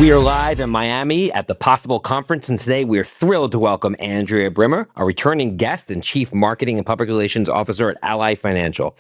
We are live in Miami at the Possible Conference, and today we are thrilled to welcome Andrea Brimmer, a returning guest and Chief Marketing and Public Relations Officer at Ally Financial.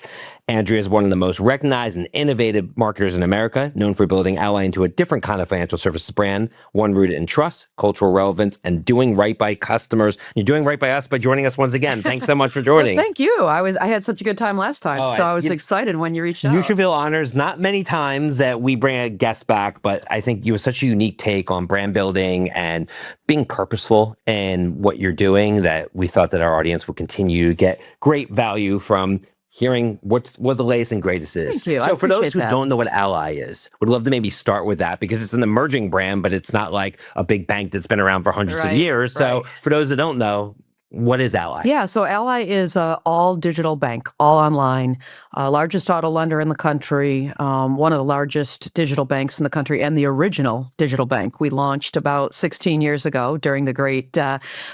Andrea is one of the most recognized and innovative marketers in America, known for building Ally into a different kind of financial services brand, one rooted in trust, cultural relevance, and doing right by customers. You're doing right by us by joining us once again. Thanks so much for joining. Well, thank you. I had such a good time last time, so I was excited when you reached out. You should feel honors. Not many times that we bring a guest back, but I think you have such a unique take on brand building and being purposeful in what you're doing that we thought that our audience would continue to get great value from hearing what the latest and greatest is. Thank you. So for those who don't know what Ally is, would love to maybe start with that because it's an emerging brand, but it's not like a big bank that's been around for hundreds of years. So for those that don't know, what is Ally? Yeah, so Ally is an all-digital bank, all online, largest auto lender in the country, one of the largest digital banks in the country, and the original digital bank. We launched about 16 years ago during the great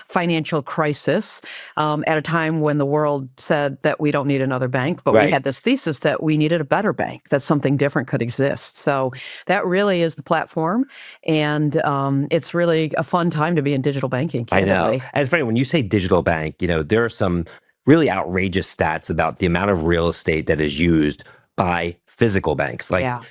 financial crisis, at a time when the world said that we don't need another bank, but we had this thesis that we needed a better bank, that something different could exist. So that really is the platform, and it's really a fun time to be in digital banking, candidly. I know. And it's funny, when you say digital bank, there are some really outrageous stats about the amount of real estate that is used by physical banks. Like,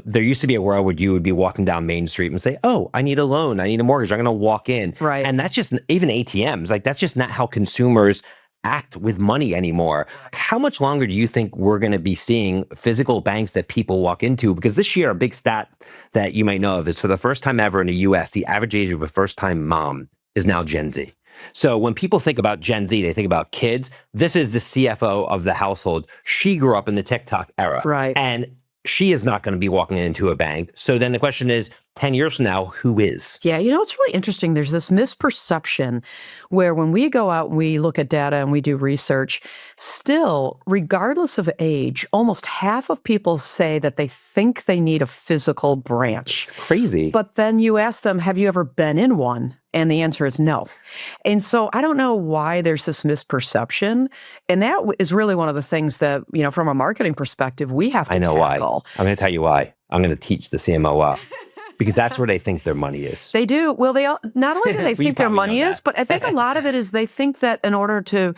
there used to be a world where you would be walking down Main Street and say, oh, I need a loan, I need a mortgage, I'm going to walk in. Right. And that's just, even ATMs, like that's just not how consumers act with money anymore. How much longer do you think we're going to be seeing physical banks that people walk into? Because this year, a big stat that you might know of is for the first time ever in the US, the average age of a first-time mom is now Gen Z. So when people think about Gen Z, they think about kids. This is the CFO of the household. She grew up in the TikTok era. Right. And she is not going to be walking into a bank. So then the question is, 10 years from now, who is? Yeah, it's really interesting. There's this misperception where when we go out and we look at data and we do research, still, regardless of age, almost half of people say that they think they need a physical branch. It's crazy. But then you ask them, have you ever been in one? And the answer is no. And so I don't know why there's this misperception. And that is really one of the things that, from a marketing perspective, we have to tackle. I know why. I'm going to tell you why. I'm going to teach the CMO up. Because that's where they think their money is. They do. Well, not only do they think their money is, but I think a lot of it is they think that in order to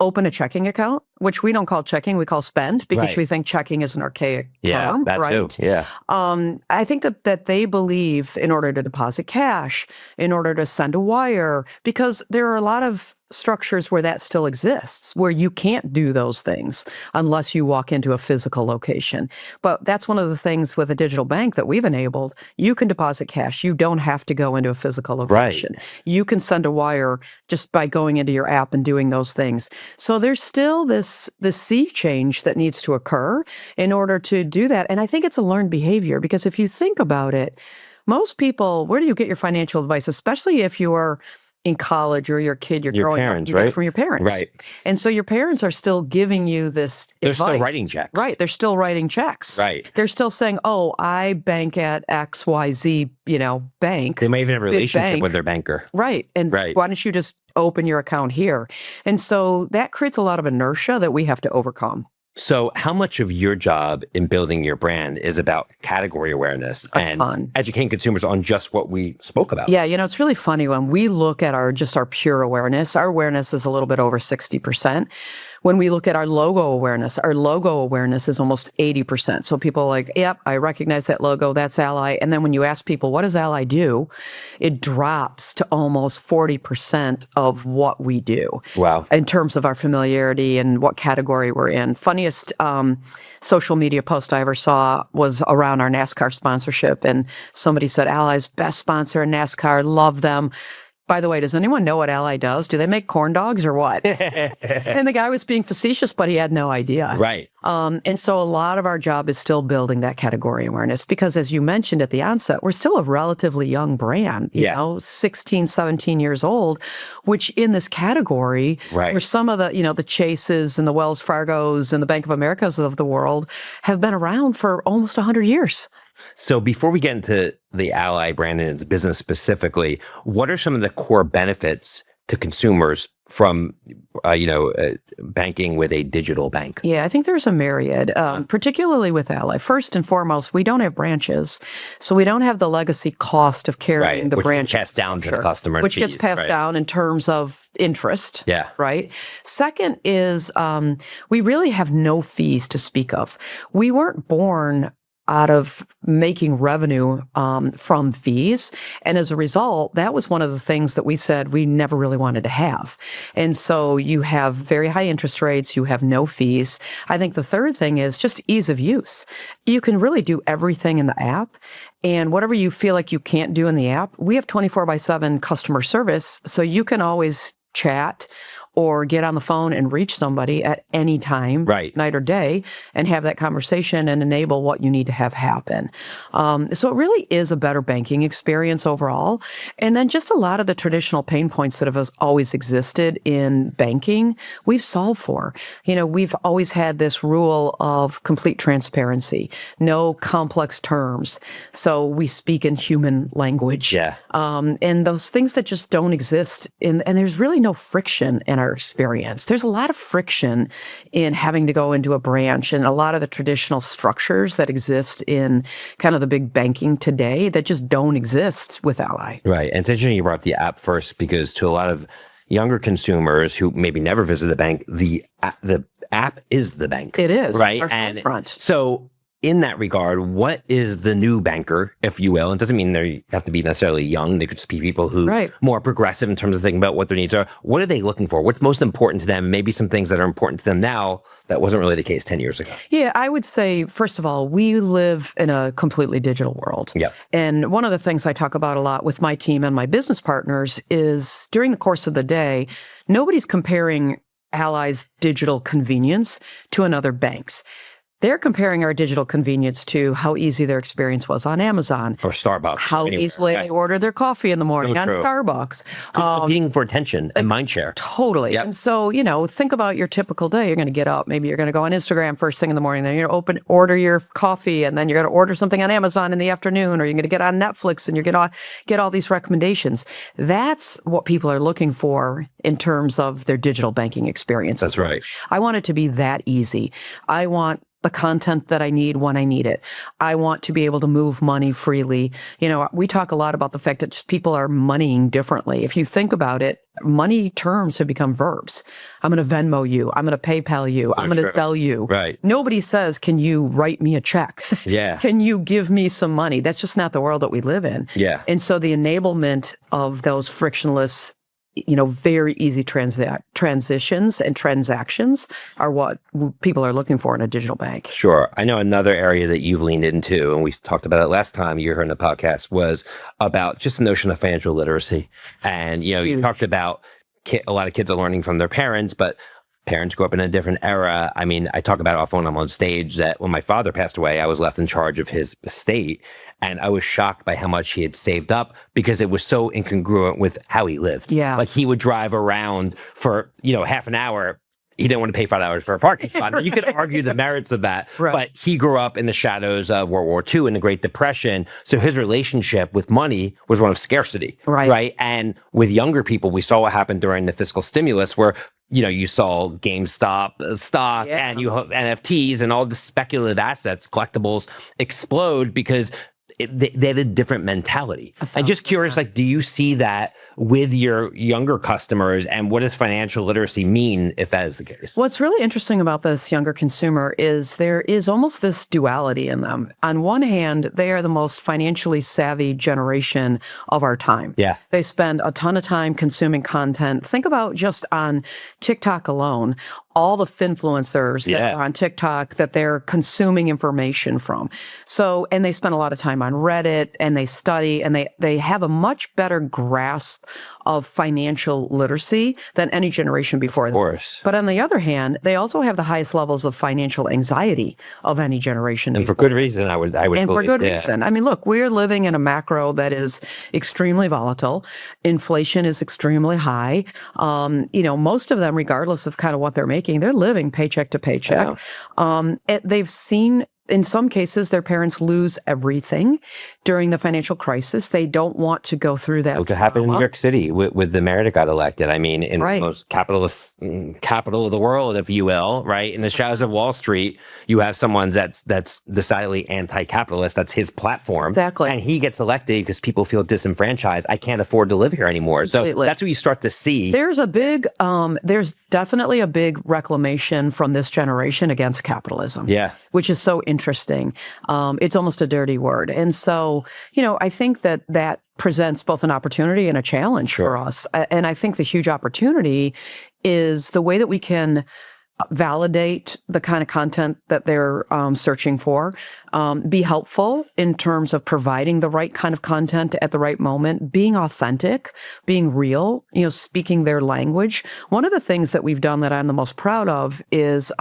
open a checking account, which we don't call checking, we call spend, because we think checking is an archaic term. That too. Yeah. I think that they believe in order to deposit cash, in order to send a wire, because there are a lot of structures where that still exists, where you can't do those things unless you walk into a physical location. But that's one of the things with a digital bank that we've enabled. You can deposit cash. You don't have to go into a physical location. Right. You can send a wire just by going into your app and doing those things. So there's still this sea change that needs to occur in order to do that. And I think it's a learned behavior, because if you think about it, most people, where do you get your financial advice, especially if you're in college or your kid, you're growing up, you get it from your parents. Right. And so your parents are still giving you this advice. They're still writing checks. Right. They're still writing checks. Right. They're still saying, oh, I bank at XYZ, bank. They may even have a relationship with their banker. Right. And why don't you just open your account here? And so that creates a lot of inertia that we have to overcome. So how much of your job in building your brand is about category awareness and educating consumers on just what we spoke about? Yeah, it's really funny when we look at our pure awareness, our awareness is a little bit over 60%. When we look at our logo awareness is almost 80%. So people are like, yep, I recognize that logo, that's Ally. And then when you ask people, what does Ally do? It drops to almost 40% of what we do. Wow. In terms of our familiarity and what category we're in. Funniest social media post I ever saw was around our NASCAR sponsorship. And somebody said, Ally's best sponsor in NASCAR, love them. By the way, does anyone know what Ally does? Do they make corn dogs or what? And the guy was being facetious, but he had no idea. Right. And so a lot of our job is still building that category awareness because, as you mentioned at the onset, we're still a relatively young brand, you know, 16, 17 years old, which in this category, where some of the, the Chases and the Wells Fargos and the Bank of Americas of the world have been around for almost 100 years. So before we get into the Ally brand and its business specifically, what are some of the core benefits to consumers from banking with a digital bank? Yeah, I think there's a myriad, particularly with Ally. First and foremost, we don't have branches, so we don't have the legacy cost of carrying the which branch gets passed down to the customer, which gets passed down in terms of interest. Yeah. Right. Second is we really have no fees to speak of. We weren't born out of making revenue from fees. And as a result, that was one of the things that we said we never really wanted to have. And so you have very high interest rates, you have no fees. I think the third thing is just ease of use. You can really do everything in the app. And whatever you feel like you can't do in the app, we have 24/7 customer service. So you can always chat or get on the phone and reach somebody at any time, night or day, and have that conversation and enable what you need to have happen. So it really is a better banking experience overall. And then just a lot of the traditional pain points that have always existed in banking, we've solved for. We've always had this rule of complete transparency, no complex terms. So we speak in human language. Yeah. And those things that just don't exist, and there's really no friction in our experience. There's a lot of friction in having to go into a branch and a lot of the traditional structures that exist in kind of the big banking today that just don't exist with Ally. Right. And it's interesting you brought up the app first, because to a lot of younger consumers who maybe never visit the bank, the app is the bank. It is. Right. Our And front. so in that regard, what is the new banker, if you will? It doesn't mean they have to be necessarily young. They could just be people who are more progressive in terms of thinking about what their needs are. What are they looking for? What's most important to them? Maybe some things that are important to them now that wasn't really the case 10 years ago. Yeah, I would say, first of all, we live in a completely digital world. Yeah. And one of the things I talk about a lot with my team and my business partners is during the course of the day, nobody's comparing Ally's digital convenience to another bank's. They're comparing our digital convenience to how easy their experience was on Amazon. Or Starbucks. How easily they order their coffee in the morning on Starbucks. Competing for attention and mind share. Totally. Yep. And so, think about your typical day. You're going to get up. Maybe you're going to go on Instagram first thing in the morning. Then you're going to order your coffee. And then you're going to order something on Amazon in the afternoon. Or you're going to get on Netflix and you're going to get all these recommendations. That's what people are looking for in terms of their digital banking experience. That's right. I want it to be that easy. I want the content that I need when I need it. I want to be able to move money freely. We talk a lot about the fact that just people are moneying differently. If you think about it, money terms have become verbs. I'm going to Venmo you. I'm going to PayPal you. I'm going to Zelle you. Right. Nobody says, can you write me a check? Yeah. Can you give me some money? That's just not the world that we live in. Yeah. And so the enablement of those frictionless very easy transitions and transactions are what people are looking for in a digital bank. Sure. I know another area that you've leaned into, and we talked about it last time you were in the podcast, was about just the notion of financial literacy. And, you talked about a lot of kids are learning from their parents, but parents grew up in a different era. I mean, I talk about it often when I'm on stage that when my father passed away, I was left in charge of his estate. And I was shocked by how much he had saved up because it was so incongruent with how he lived. Yeah. Like he would drive around for, half an hour. He didn't want to pay $5 for a parking spot. Right. You could argue the merits of that, but he grew up in the shadows of World War II and the Great Depression. So his relationship with money was one of scarcity, right? And with younger people, we saw what happened during the fiscal stimulus where, you saw GameStop stock and NFTs and all the speculative assets, collectibles explode because they had a different mentality. I'm just curious, do you see that with your younger customers, and what does financial literacy mean if that is the case? What's really interesting about this younger consumer is there is almost this duality in them. On one hand, they are the most financially savvy generation of our time. Yeah. They spend a ton of time consuming content. Think about just on TikTok alone, all the finfluencers that are on TikTok that they're consuming information from. So, and they spend a lot of time on Reddit and they study and they have a much better grasp of financial literacy than any generation before them. Of course. But on the other hand, they also have the highest levels of financial anxiety of any generation. And for good reason, I would and believe. For good reason. I mean, look, we're living in a macro that is extremely volatile. Inflation is extremely high. Most of them, regardless of kind of what they're making, they're living paycheck to paycheck. They've seen in some cases, their parents lose everything during the financial crisis. They don't want to go through that. What happened in New York City with the mayor that got elected? I mean, in the most capitalist capital of the world, if you will, right? In the shadows of Wall Street, you have someone that's decidedly anti-capitalist. That's his platform. Exactly. And he gets elected because people feel disenfranchised. I can't afford to live here anymore. Completely. So that's what you start to see. There's definitely a big reclamation from this generation against capitalism. Yeah. Which is so interesting. It's almost a dirty word. And so, I think that presents both an opportunity and a challenge for us. And I think the huge opportunity is the way that we can validate the kind of content that they're searching for, be helpful in terms of providing the right kind of content at the right moment, being authentic, being real, speaking their language. One of the things that we've done that I'm the most proud of is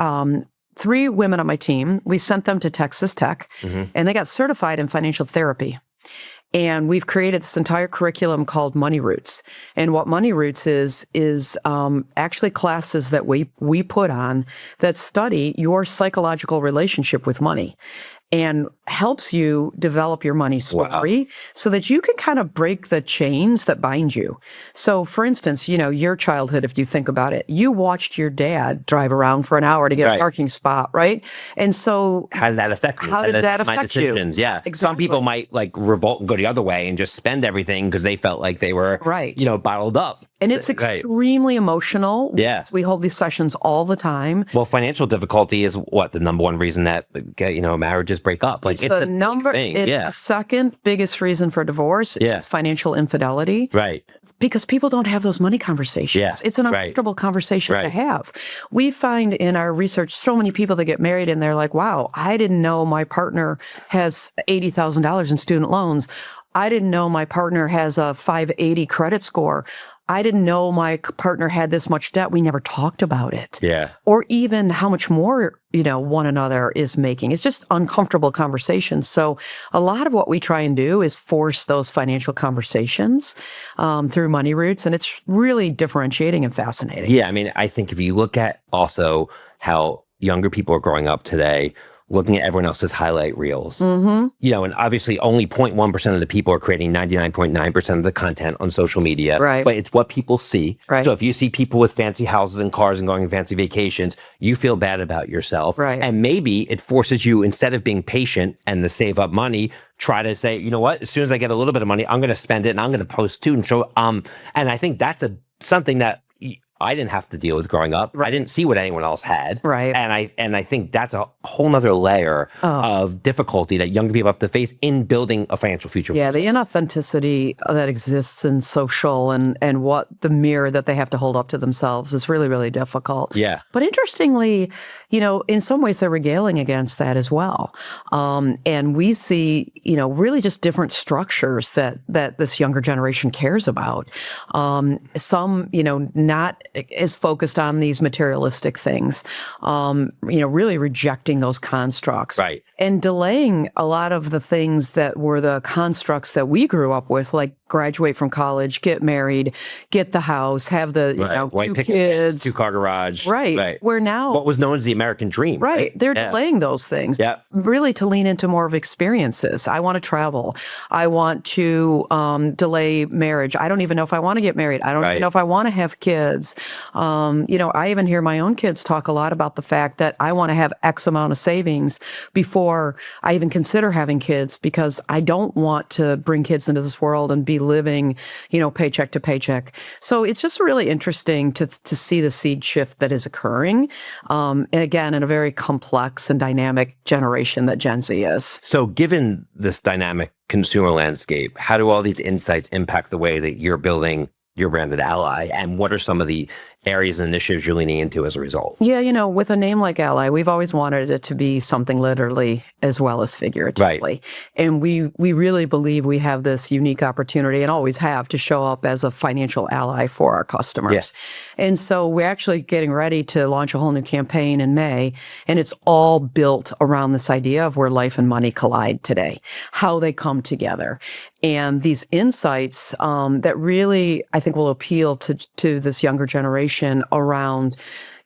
3 women on my team. We sent them to Texas Tech, and they got certified in financial therapy. And we've created this entire curriculum called Money Roots. And what Money Roots is actually classes that we put on that study your psychological relationship with money and helps you develop your money story so that you can kind of break the chains that bind you. So for instance, your childhood, if you think about it, you watched your dad drive around for an hour to get a parking spot, right? And so how did that affect you? How did that my affect decisions? you? Yeah. Exactly. Some people might revolt and go the other way and just spend everything because they felt like they were bottled up. And it's extremely emotional. Yeah. We hold these sessions all the time. Well, financial difficulty is the number one reason that marriages break up. It's the second biggest reason for divorce is financial infidelity. Right. Because people don't have those money conversations. Yeah. It's an uncomfortable conversation to have. We find in our research so many people that get married and they're like, wow, I didn't know my partner has $80,000 in student loans. I didn't know my partner has a 580 credit score. I didn't know my partner had this much debt. We never talked about it. Yeah. Or even how much more, one another is making. It's just uncomfortable conversations. So a lot of what we try and do is force those financial conversations through Money Roots. And it's really differentiating and fascinating. Yeah. I mean, I think if you look at also how younger people are growing up today, looking at everyone else's highlight reels, and obviously only 0.1% of the people are creating 99.9% of the content on social media, right? But it's what people see. Right. So if you see people with fancy houses and cars and going on fancy vacations, you feel bad about yourself. Right. And maybe it forces you, instead of being patient and to save up money, try to say, you know what, as soon as I get a little bit of money, I'm going to spend it and I'm going to post too and show. And I think that's something that I didn't have to deal with growing up. Right. I didn't see what anyone else had. Right. And I think that's a whole nother layer of difficulty that younger people have to face in building a financial future. Yeah, the inauthenticity that exists in social and what the mirror that they have to hold up to themselves is really, really difficult. Yeah. But interestingly, in some ways they're regaling against that as well. And we see, really just different structures that this younger generation cares about. Some, not as focused on these materialistic things, really rejecting those constructs. Right. And delaying a lot of the things that were the constructs that we grew up with, like graduate from college, get married, get the house, have the White 2 kids, 2-car garage. Right. Where now what was known as the American dream. Right. They're delaying those things. Yeah. Really to lean into more of experiences. I want to travel. I want to delay marriage. I don't even know if I want to get married. I don't even know if I want to have kids. I even hear my own kids talk a lot about the fact that I want to have X amount of savings before I even consider having kids, because I don't want to bring kids into this world and be living, paycheck to paycheck. So it's just really interesting to see the seed shift that is occurring. And again, in a very complex and dynamic generation that Gen Z is. So given this dynamic consumer landscape, how do all these insights impact the way that you're building your branded ally? And what are some of the areas and initiatives you're leaning into as a result? Yeah, with a name like Ally, we've always wanted it to be something literally as well as figuratively. Right. And we really believe we have this unique opportunity, and always have, to show up as a financial ally for our customers. Yes. And so we're actually getting ready to launch a whole new campaign in May, and it's all built around this idea of where life and money collide today, how they come together. And these insights that really, I think, will appeal to this younger generation around,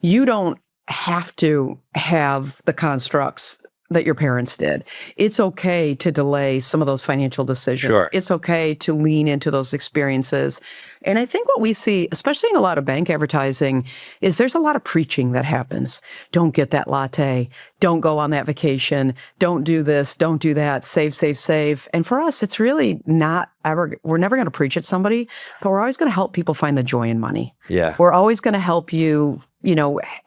you don't have to have the constructs that your parents did. It's okay to delay some of those financial decisions. Sure. It's okay to lean into those experiences. And I think what we see, especially in a lot of bank advertising, is there's a lot of preaching that happens. Don't get that latte. Don't go on that vacation. Don't do this. Don't do that. Save, save, save. And for us, it's really not ever, we're never going to preach at somebody, but we're always going to help people find the joy in money. Yeah. We're always going to help you,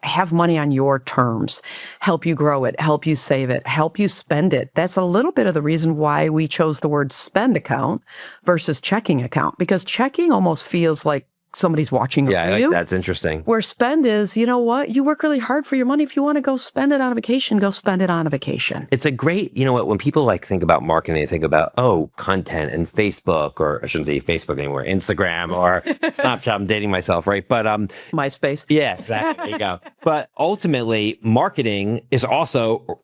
have money on your terms, help you grow it, help you save it, help you spend it. That's a little bit of the reason why we chose the word spend account versus checking account, because checking almost feels like somebody's watching over you. That's interesting. Where spend is, you know what? You work really hard for your money. If you want to go spend it on a vacation, go spend it on a vacation. It's a great, when people think about marketing, they think about, content and Facebook, or I shouldn't say Facebook anymore, Instagram or Snapchat. I'm dating myself, right? But MySpace. Yeah, exactly. There you go. But ultimately, marketing is also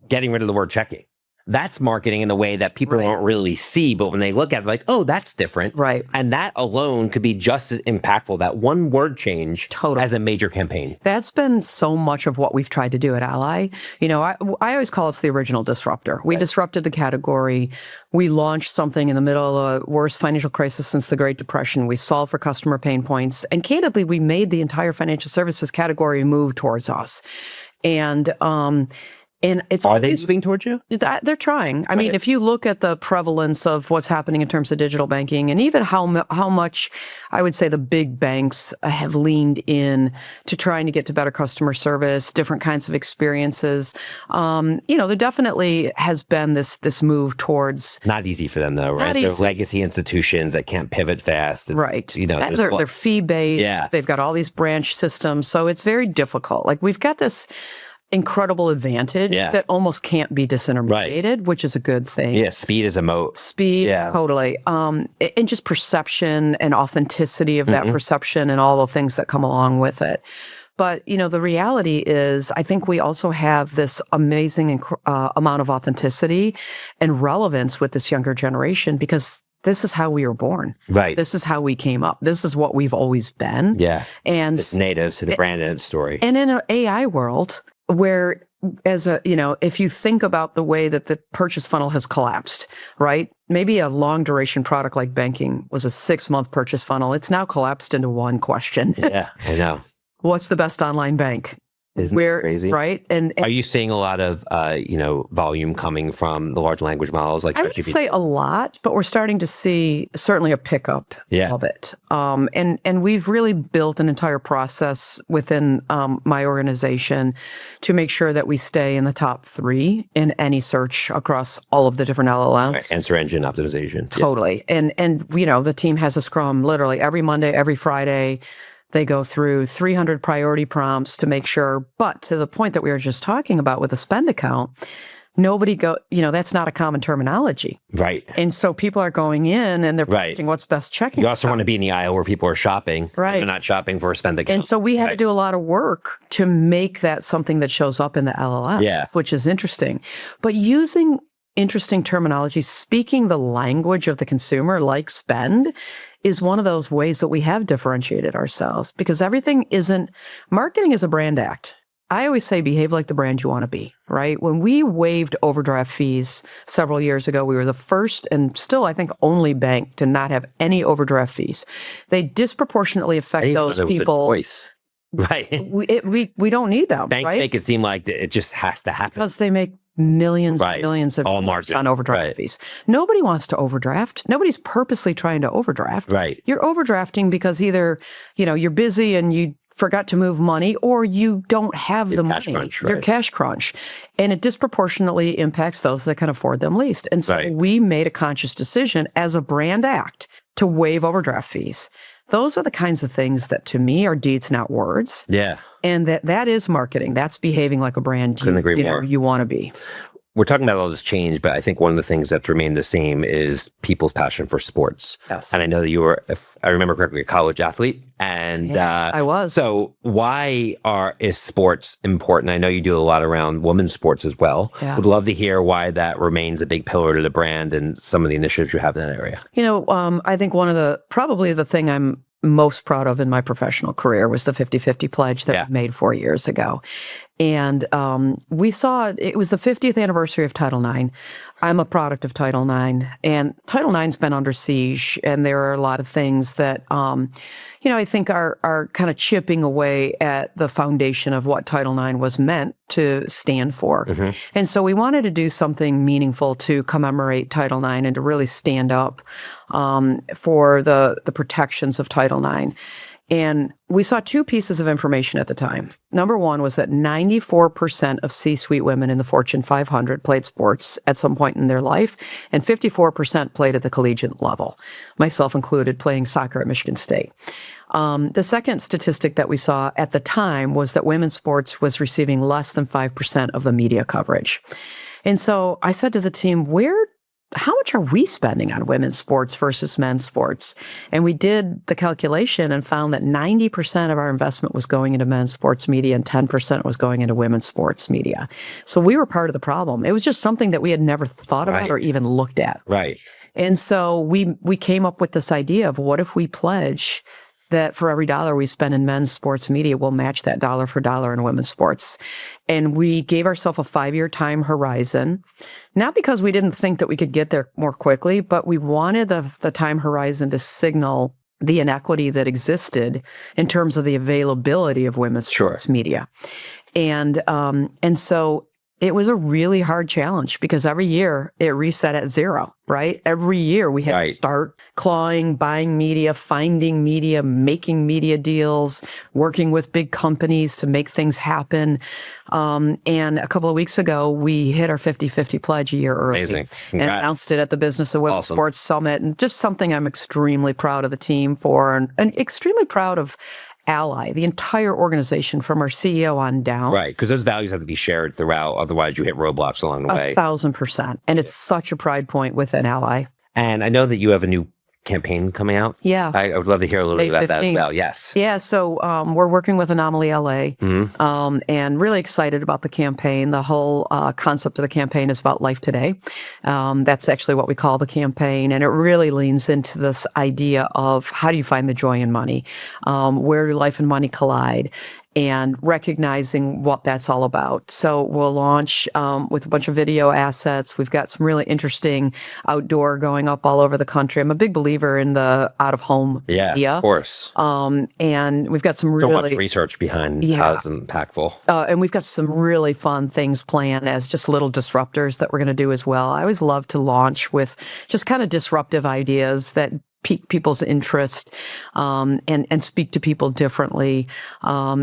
getting rid of the word checking. That's marketing in a way that people don't really see, but when they look at it, like, oh, that's different. Right. And that alone could be just as impactful. That one word change as a major campaign. That's been so much of what we've tried to do at Ally. I always call us the original disruptor. We disrupted the category. We launched something in the middle of the worst financial crisis since the Great Depression. We solved for customer pain points. And candidly, we made the entire financial services category move towards us. And it's Are they moving towards you? They're trying. I mean, if you look at the prevalence of what's happening in terms of digital banking, and even how much I would say the big banks have leaned in to trying to get to better customer service, different kinds of experiences. There definitely has been this move towards. Not easy for them though, right? They're legacy institutions that can't pivot fast. Right. They're fee-based. Yeah. They've got all these branch systems, so it's very difficult. Like, we've got this incredible advantage that almost can't be disintermediated, which is a good thing. Yeah, speed is a moat. Speed, totally. And just perception and authenticity of that perception and all the things that come along with it. But, the reality is, I think we also have this amazing amount of authenticity and relevance with this younger generation, because this is how we were born. Right. This is how we came up. This is what we've always been. Yeah. And it's native to the branded story. And in an AI world, where if you think about the way that the purchase funnel has collapsed, right? Maybe a long duration product like banking was a 6-month purchase funnel. It's now collapsed into one question. Yeah, I know. What's the best online bank? Isn't that crazy? Right? And are you seeing a lot of, volume coming from the large language models like I would say a lot, but we're starting to see certainly a pickup of it. And we've really built an entire process within my organization to make sure that we stay in the top 3 in any search across all of the different LLMs. Right. Answer engine optimization. Totally. Yeah. And the team has a scrum literally every Monday, every Friday. They go through 300 priority prompts to make sure, but to the point that we were just talking about with a spend account, that's not a common terminology. Right. And so people are going in and they're picking what's best checking. You also want to be in the aisle where people are shopping. Right. They're not shopping for a spend account. And so we had to do a lot of work to make that something that shows up in the LLM, which is interesting. But using interesting terminology, speaking the language of the consumer, like spend, is one of those ways that we have differentiated ourselves, because marketing is a brand act. I always say behave like the brand you want to be, right? When we waived overdraft fees several years ago, we were the first and still, I think, only bank to not have any overdraft fees. They disproportionately affect those people. Voice. Right. We don't need them, Banks right? make it seem like it just has to happen. Because they make millions and millions of dollars on overdraft fees. Nobody wants to overdraft. Nobody's purposely trying to overdraft. Right. You're overdrafting because either, you're busy and you forgot to move money, or you don't have the money. Your cash crunch. And it disproportionately impacts those that can afford them least. And so we made a conscious decision as a brand act to waive overdraft fees. Those are the kinds of things that, to me, are deeds, not words. Yeah. And that is marketing. That's behaving like a brand you want to be. We're talking about all this change, but I think one of the things that's remained the same is people's passion for sports. Yes. And I know that you were, if I remember correctly, a college athlete. And I was. So why is sports important? I know you do a lot around women's sports as well. Yeah. Would love to hear why that remains a big pillar to the brand and some of the initiatives you have in that area. I think probably the thing I'm most proud of in my professional career was the 50-50 pledge that we made 4 years ago. And we saw it was the 50th anniversary of Title IX. I'm a product of Title IX, and Title IX's been under siege, and there are a lot of things that, I think are kind of chipping away at the foundation of what Title IX was meant to stand for. And so we wanted to do something meaningful to commemorate Title IX and to really stand up for the protections of Title IX. And we saw two pieces of information at the time. Number one was that 94% of C-suite women in the Fortune 500 played sports at some point in their life, and 54% played at the collegiate level, myself included, playing soccer at Michigan State. The second statistic that we saw at the time was that women's sports was receiving less than 5% of the media coverage. And so I said to the team, how much are we spending on women's sports versus men's sports? And we did the calculation and found that 90% of our investment was going into men's sports media and 10% was going into women's sports media. So we were part of the problem. It was just something that we had never thought about or even looked at. Right. And so we came up with this idea of what if we pledge that for every dollar we spend in men's sports media, we'll match that dollar for dollar in women's sports. And we gave ourselves a 5-year time horizon, not because we didn't think that we could get there more quickly, but we wanted the time horizon to signal the inequity that existed in terms of the availability of women's sports media. And so it was a really hard challenge because every year it reset at zero, right? Every year we had to start clawing, buying media, finding media, making media deals, working with big companies to make things happen. And a couple of weeks ago, we hit our 50-50 pledge a year early. Amazing. And announced it at the Business of Women's Sports Summit. And just something I'm extremely proud of the team for and extremely proud of Ally, the entire organization from our CEO on down. Right, because those values have to be shared throughout. Otherwise, you hit roadblocks along the way. 1,000%. And it's such a pride point within Ally. And I know that you have a new campaign coming out. Yeah. I would love to hear a little bit about that as 15. well. Yes. Yeah. So we're working with Anomaly LA and really excited about the campaign. The whole concept of the campaign is about life today. That's actually what we call the campaign. And it really leans into this idea of how do you find the joy in money? Where do life and money collide? And recognizing what that's all about. So we'll launch with a bunch of video assets. We've got some really interesting outdoor going up all over the country. I'm a big believer in the out-of-home media. Of course. And we've got some really... So much research behind how it's impactful. And we've got some really fun things planned as just little disruptors that we're going to do as well. I always love to launch with just kind of disruptive ideas that pique people's interest and speak to people differently.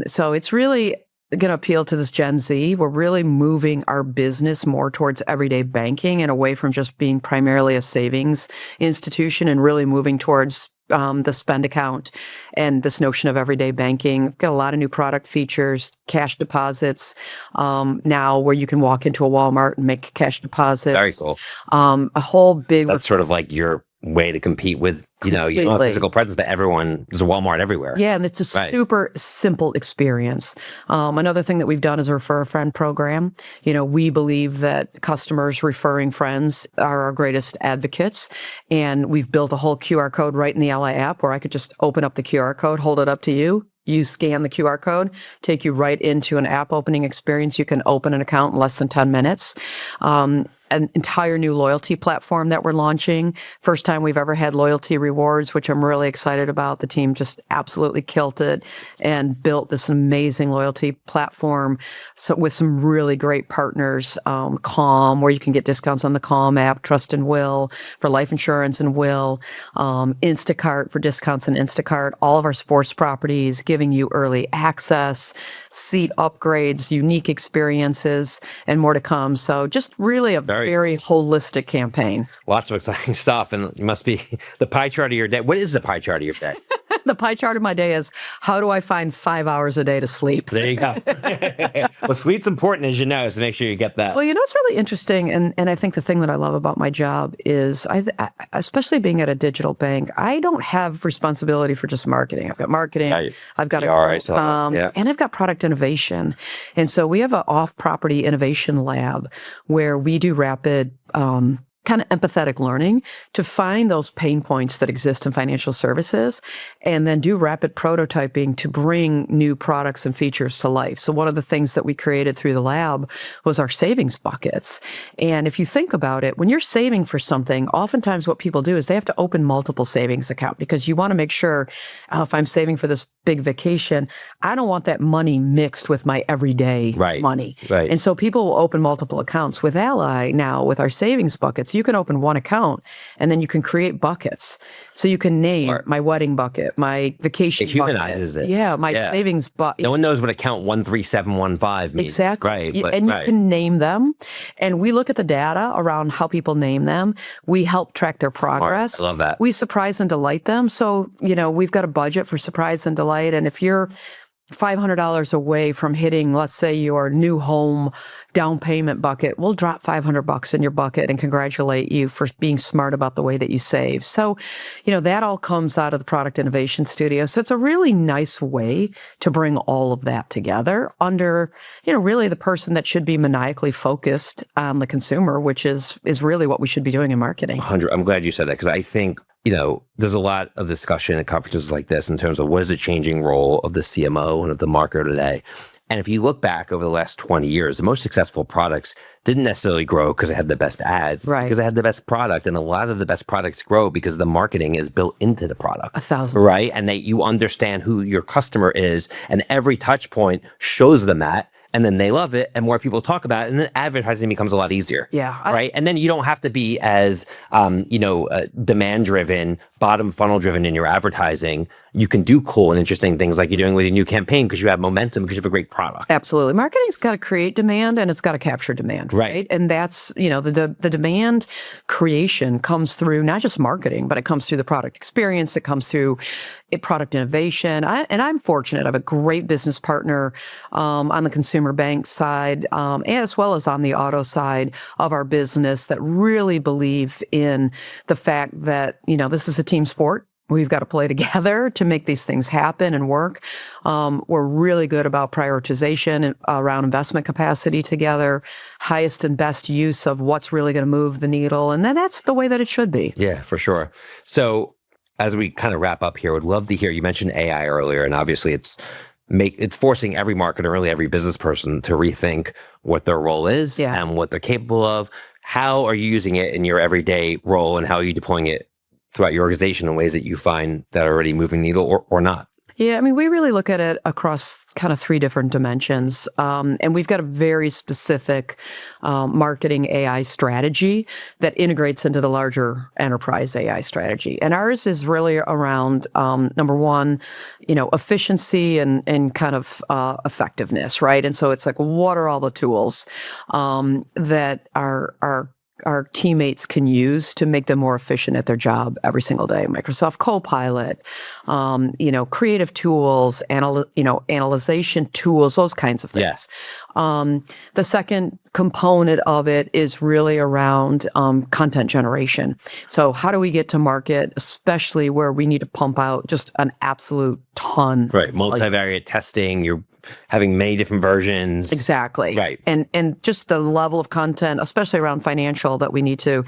So it's really going to appeal to this Gen Z. We're really moving our business more towards everyday banking and away from just being primarily a savings institution and really moving towards the spend account and this notion of everyday banking. We've got a lot of new product features, cash deposits now where you can walk into a Walmart and make cash deposits. Very cool. A whole big... That's sort of like your way to compete with, you don't have physical presence, but there's a Walmart everywhere. Yeah, and it's a super simple experience. Another thing that we've done is a refer a friend program. We believe that customers referring friends are our greatest advocates, and we've built a whole QR code right in the Ally app where I could just open up the QR code, hold it up to you. You scan the QR code, take you right into an app opening experience. You can open an account in less than 10 minutes. An entire new loyalty platform that we're launching. First time we've ever had loyalty rewards, which I'm really excited about. The team just absolutely killed it and built this amazing loyalty platform with some really great partners. Calm, where you can get discounts on the Calm app, Trust and Will for life insurance and Will, Instacart for discounts in Instacart, all of our sports properties, giving you early access, seat upgrades, unique experiences, and more to come. So just really a very holistic campaign. Lots of exciting stuff. And it must be the pie chart of your day. What is the pie chart of your day? The pie chart of my day is how do I find 5 hours a day to sleep? There you go. Well, sleep's important, as you know, so make sure you get that. Well, it's really interesting. And I think the thing that I love about my job is, especially being at a digital bank, I don't have responsibility for just marketing. I've got marketing, I've got and I've got product innovation. And so we have an off-property innovation lab where we do rapid kind of empathetic learning to find those pain points that exist in financial services and then do rapid prototyping to bring new products and features to life. So one of the things that we created through the lab was our savings buckets. And if you think about it, when you're saving for something, oftentimes what people do is they have to open multiple savings accounts because you want to make sure, if I'm saving for this big vacation, I don't want that money mixed with my everyday money. Right. And so people will open multiple accounts. With Ally now, with our savings buckets, you can open one account and then you can create buckets. So you can name my wedding bucket, my vacation bucket. It humanizes it. Yeah, my savings bucket. No one knows what account 13715 means. Exactly. Right. You can name them. And we look at the data around how people name them. We help track their progress. Smart. I love that. We surprise and delight them. So, we've got a budget for surprise and delight. And if you're $500 away from hitting, let's say, your new home down payment bucket, we'll drop $500 in your bucket and congratulate you for being smart about the way that you save. So, that all comes out of the product innovation studio. So it's a really nice way to bring all of that together under, really the person that should be maniacally focused on the consumer, which is really what we should be doing in marketing. 100. I'm glad you said that because I think there's a lot of discussion at conferences like this in terms of what is the changing role of the CMO and of the marketer today. And if you look back over the last 20 years, the most successful products didn't necessarily grow because they had the best ads, because they had the best product. And a lot of the best products grow because the marketing is built into the product. 1,000. Right? And that you understand who your customer is, and every touch point shows them that. And then they love it, and more people talk about it, and then advertising becomes a lot easier. Yeah. Right? And then you don't have to be as, demand-driven, bottom funnel-driven in your advertising. You can do cool and interesting things like you're doing with your new campaign because you have momentum, because you have a great product. Absolutely. Marketing's got to create demand and it's got to capture demand. Right. And that's, the demand creation comes through not just marketing, but it comes through the product experience. It comes through product innovation. I'm fortunate. I have a great business partner on the consumer bank side, as well as on the auto side of our business that really believe in the fact that, this is a team sport. We've got to play together to make these things happen and work. We're really good about prioritization around investment capacity together, highest and best use of what's really going to move the needle. And then that's the way that it should be. Yeah, for sure. So as we kind of wrap up here, would love to hear, you mentioned AI earlier, and obviously it's forcing every marketer, really every business person to rethink what their role is and what they're capable of. How are you using it in your everyday role, and how are you deploying it throughout your organization in ways that you find that are already moving the needle or not? Yeah, we really look at it across kind of three different dimensions. And we've got a very specific marketing AI strategy that integrates into the larger enterprise AI strategy. And ours is really around, number one, efficiency and kind of effectiveness, right? And so it's like, what are all the tools that our teammates can use to make them more efficient at their job every single day? Microsoft Copilot, creative tools, analyzation tools, those kinds of things. Yes. The second component of it is really around content generation. So how do we get to market, especially where we need to pump out just an absolute ton? Right. Multivariate testing, you're having many different versions. Exactly. Right. And just the level of content, especially around financial, that we need to,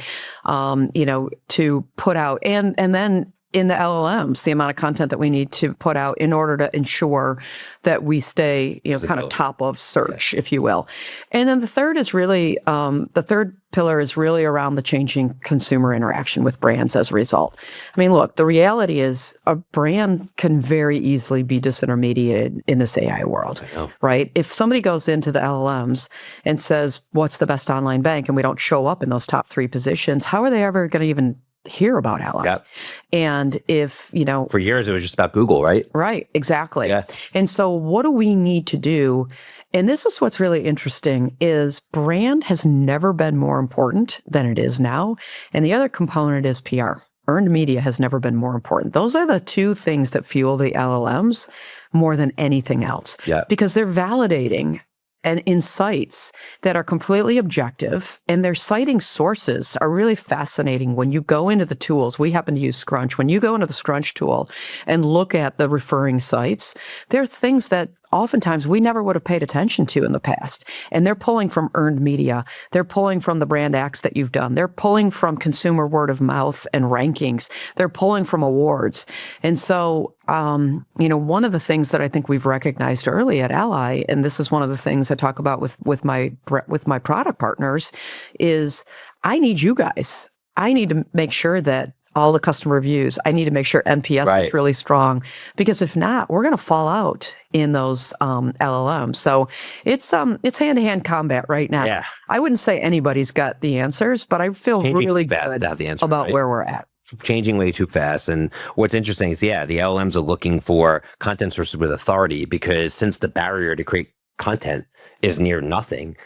to put out. And then in the LLMs, the amount of content that we need to put out in order to ensure that we stay, kind of top of search, if you will. And then the third is really, the third pillar is really around the changing consumer interaction with brands as a result. Look, the reality is a brand can very easily be disintermediated in this AI world, right? If somebody goes into the LLMs and says, what's the best online bank? And we don't show up in those top three positions, how are they ever going to even hear about Ally? Yep. And if, for years it was just about Google, right? Right, exactly. Yeah. And so what do we need to do? And this is what's really interesting is brand has never been more important than it is now. And the other component is PR. Earned media has never been more important. Those are the two things that fuel the LLMs more than anything else. Yeah. Because they're validating and insights that are completely objective, and their citing sources are really fascinating. When you go into the tools, we happen to use Scrunch. When you go into the Scrunch tool and look at the referring sites, there are things that oftentimes we never would have paid attention to in the past. And they're pulling from earned media. They're pulling from the brand acts that you've done. They're pulling from consumer word of mouth and rankings. They're pulling from awards. And so, one of the things that I think we've recognized early at Ally, and this is one of the things I talk about with my product partners, is I need you guys. I need to make sure that all the customer reviews, I need to make sure NPS is really strong, because if not, we're going to fall out in those LLMs. So it's hand-to-hand combat right now. Yeah. I wouldn't say anybody's got the answers, but I feel really good about where we're at. Changing way too fast. And what's interesting is, the LLMs are looking for content sources with authority, because since the barrier to create content is near nothing,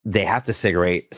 they have to separate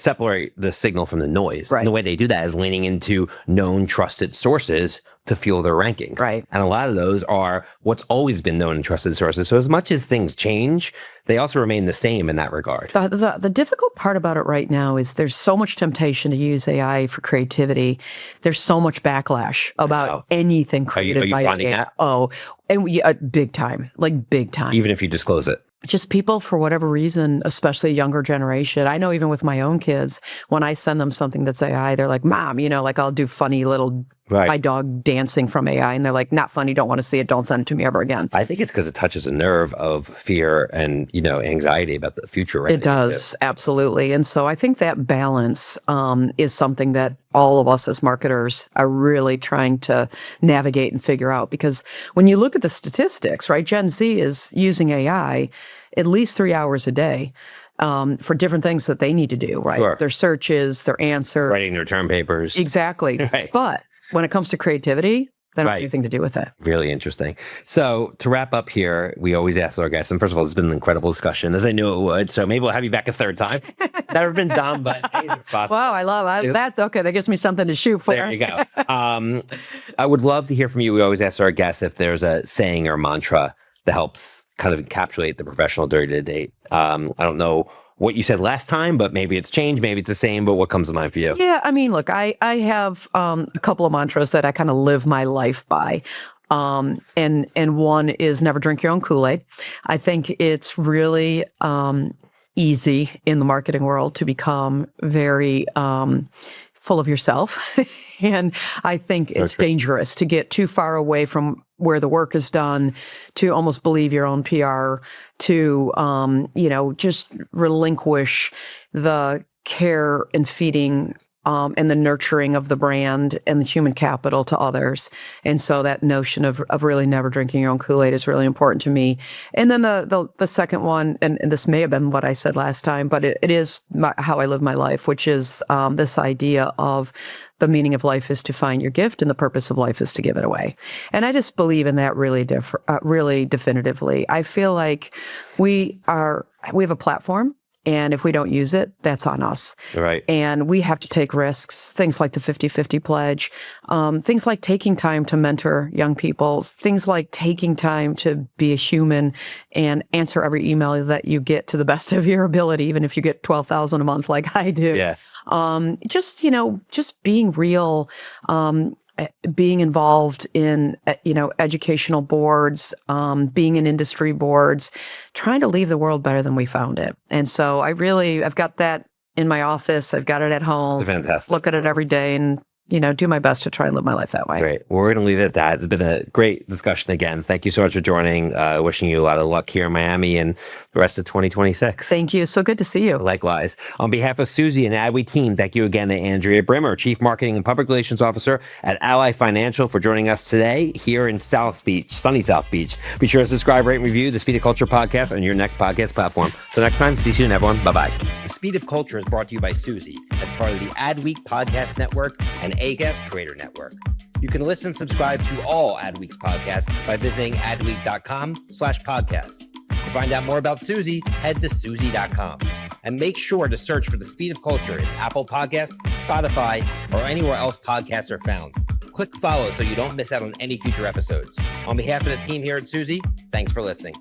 the signal from the noise. Right. And the way they do that is leaning into known, trusted sources to fuel their rankings. Right. And a lot of those are what's always been known and trusted sources. So as much as things change, they also remain the same in that regard. The difficult part about it right now is there's so much temptation to use AI for creativity. There's so much backlash about anything created by AI. Finding that? Oh, and big time, big time. Even if you disclose it. Just people, for whatever reason, especially younger generation. I know even with my own kids, when I send them something that's AI, they're like, Mom, I'll do funny little my dog dancing from AI. And they're like, not funny, don't want to see it, don't send it to me ever again. I think it's because it touches a nerve of fear and, anxiety about the future. Right? It does, absolutely. And so I think that balance is something that all of us as marketers are really trying to navigate and figure out. Because when you look at the statistics, right, Gen Z is using AI at least 3 hours a day for different things that they need to do, right? Sure. Their searches, their answers. Writing their term papers. Exactly. Right. But when it comes to creativity, they don't have anything to do with it. Really interesting. So to wrap up here, we always ask our guests, and first of all, it's been an incredible discussion, as I knew it would. So maybe we'll have you back a third time. Never been done, but anything's possible. Wow, I love that. Okay, that gives me something to shoot for. There you go. I would love to hear from you. We always ask our guests if there's a saying or mantra that helps kind of encapsulate the professional day-to-day. I don't know what you said last time, but maybe it's changed, maybe it's the same, but what comes to mind for you? Yeah, I mean, look, I have a couple of mantras that I kind of live my life by. And one is never drink your own Kool-Aid. I think it's really easy in the marketing world to become very full of yourself. And I think it's dangerous to get too far away from where the work is done, to almost believe your own PR, to, just relinquish the care and feeding and the nurturing of the brand and the human capital to others. And so that notion of really never drinking your own Kool-Aid is really important to me. And then the second one, and this may have been what I said last time, but it is how I live my life, which is this idea of the meaning of life is to find your gift, and the purpose of life is to give it away. And I just believe in that really definitively. I feel like we have a platform, and if we don't use it, that's on us. Right. And we have to take risks, things like the 50-50 pledge, things like taking time to mentor young people, things like taking time to be a human and answer every email that you get to the best of your ability, even if you get 12,000 a month like I do. Yeah. Just being real, being involved in, educational boards, being in industry boards, trying to leave the world better than we found it. And so I've got that in my office. I've got it at home. It's fantastic. Look at it every day and, do my best to try and live my life that way. Great. Well, we're going to leave it at that. It's been a great discussion again. Thank you so much for joining. Wishing you a lot of luck here in Miami and the rest of 2026. Thank you. So good to see you. Likewise. On behalf of Suzy and the Adweek team, thank you again to Andrea Brimmer, Chief Marketing and Public Relations Officer at Ally Financial, for joining us today here in sunny South Beach. Be sure to subscribe, rate, and review the Speed of Culture podcast on your next podcast platform. Till next time, see you soon, everyone. Bye-bye. The Speed of Culture is brought to you by Suzy as part of the Adweek Podcast Network and A-Guest Creator Network. You can listen and subscribe to all Adweek's podcasts by visiting adweek.com/podcasts. To find out more about Suzy, head to Suzy.com. And make sure to search for The Speed of Culture in Apple Podcasts, Spotify, or anywhere else podcasts are found. Click follow so you don't miss out on any future episodes. On behalf of the team here at Suzy, thanks for listening.